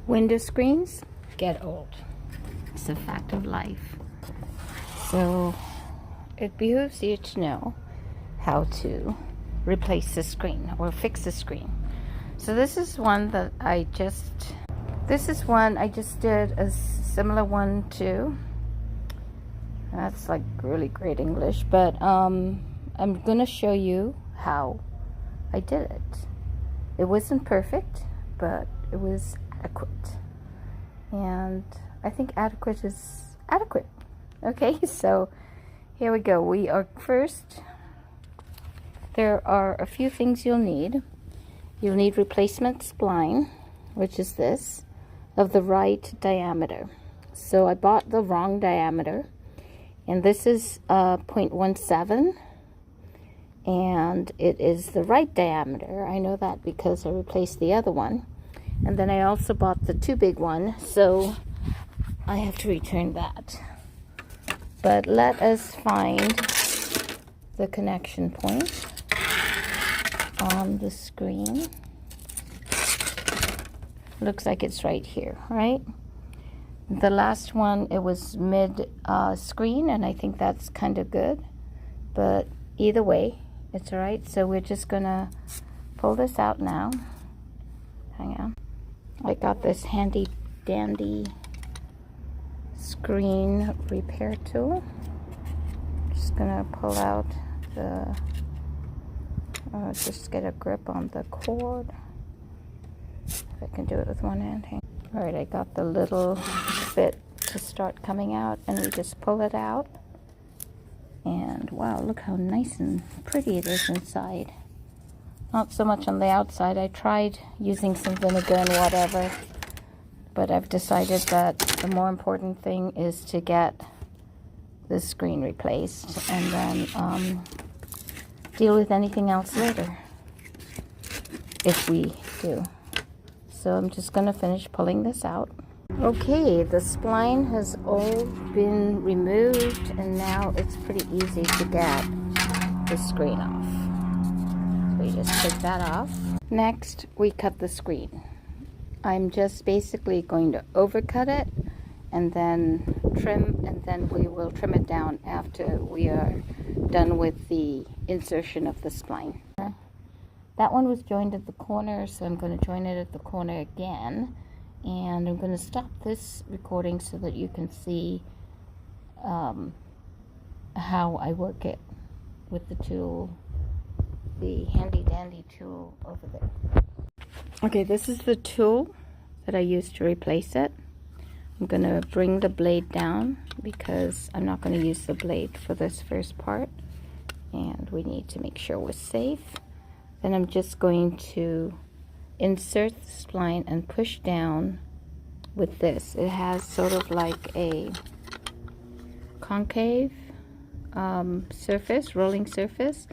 Window screens get old. It's a fact of life. So it behooves you to know how to replace the screen or fix the screen. So this is one I just did a similar one too. That's like really great English, but I'm gonna show you how I did it. It wasn't perfect, but it was adequate. And I think adequate is adequate. Okay, so here we go. There are a few things you'll need. You'll need replacement spline, which is this, of the right diameter. So I bought the wrong diameter, and this is 0.17, and it is the right diameter. I know that because I replaced the other one. And then I also bought the too big one, so I have to return that. But let us find the connection point on the screen. Looks like it's right here, right? The last one, it was mid screen, and I think that's kind of good. But either way, it's all right. So we're just gonna pull this out now. Hang on. I got this handy dandy screen repair tool. Just gonna pull out just get a grip on the cord. If I can do it with one hand. All right, I got the little bit to start coming out, and we just pull it out. And wow, look how nice and pretty it is inside. Not so much on the outside. I tried using some vinegar and whatever, but I've decided that the more important thing is to get the screen replaced and then deal with anything else later, if we do. So I'm just going to finish pulling this out. Okay, the spline has all been removed, and now it's pretty easy to get the screen off. So we just take that off. Next, we cut the screen. I'm just basically going to overcut it and then trim, and then we will trim it down after we are done with the insertion of the spline. That one was joined at the corner, so I'm going to join it at the corner again. And I'm going to stop this recording so that you can see how I work it with the tool, the handy dandy tool over there. Okay, this is the tool that I used to replace it. I'm going to bring the blade down because I'm not going to use the blade for this first part, and we need to make sure we're safe. Then I'm just going to insert the spline and push down with this. It has sort of like a concave surface, rolling surface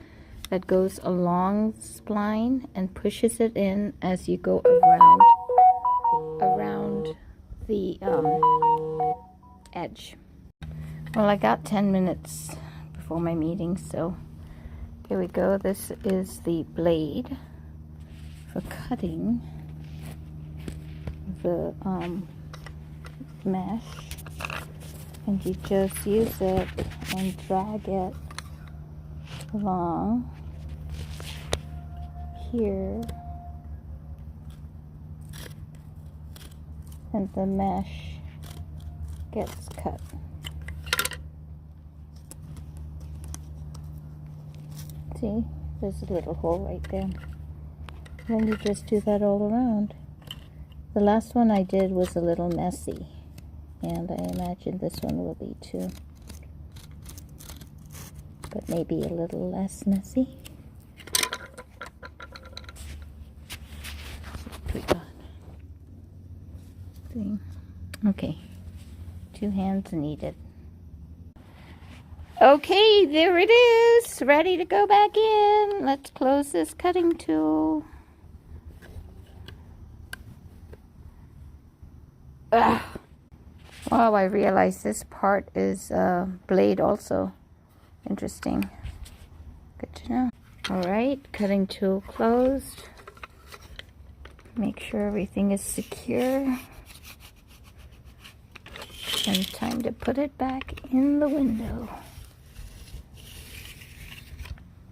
that goes along the spline and pushes it in as you go around the edge. Well, I got 10 minutes before my meeting, so here we go. This is the blade for cutting the mesh, and you just use it and drag it along here, and the mesh gets cut. See, there's a little hole right there. Then you just do that all around. The last one I did was a little messy, and I imagine this one will be too, but maybe a little less messy. Okay, 2 hands needed. Okay, there it is, ready to go back in. Let's close this cutting tool. Ugh. Wow, I realize this part is blade also. Interesting. Good to know. Alright, cutting tool closed. Make sure everything is secure. And time to put it back in the window.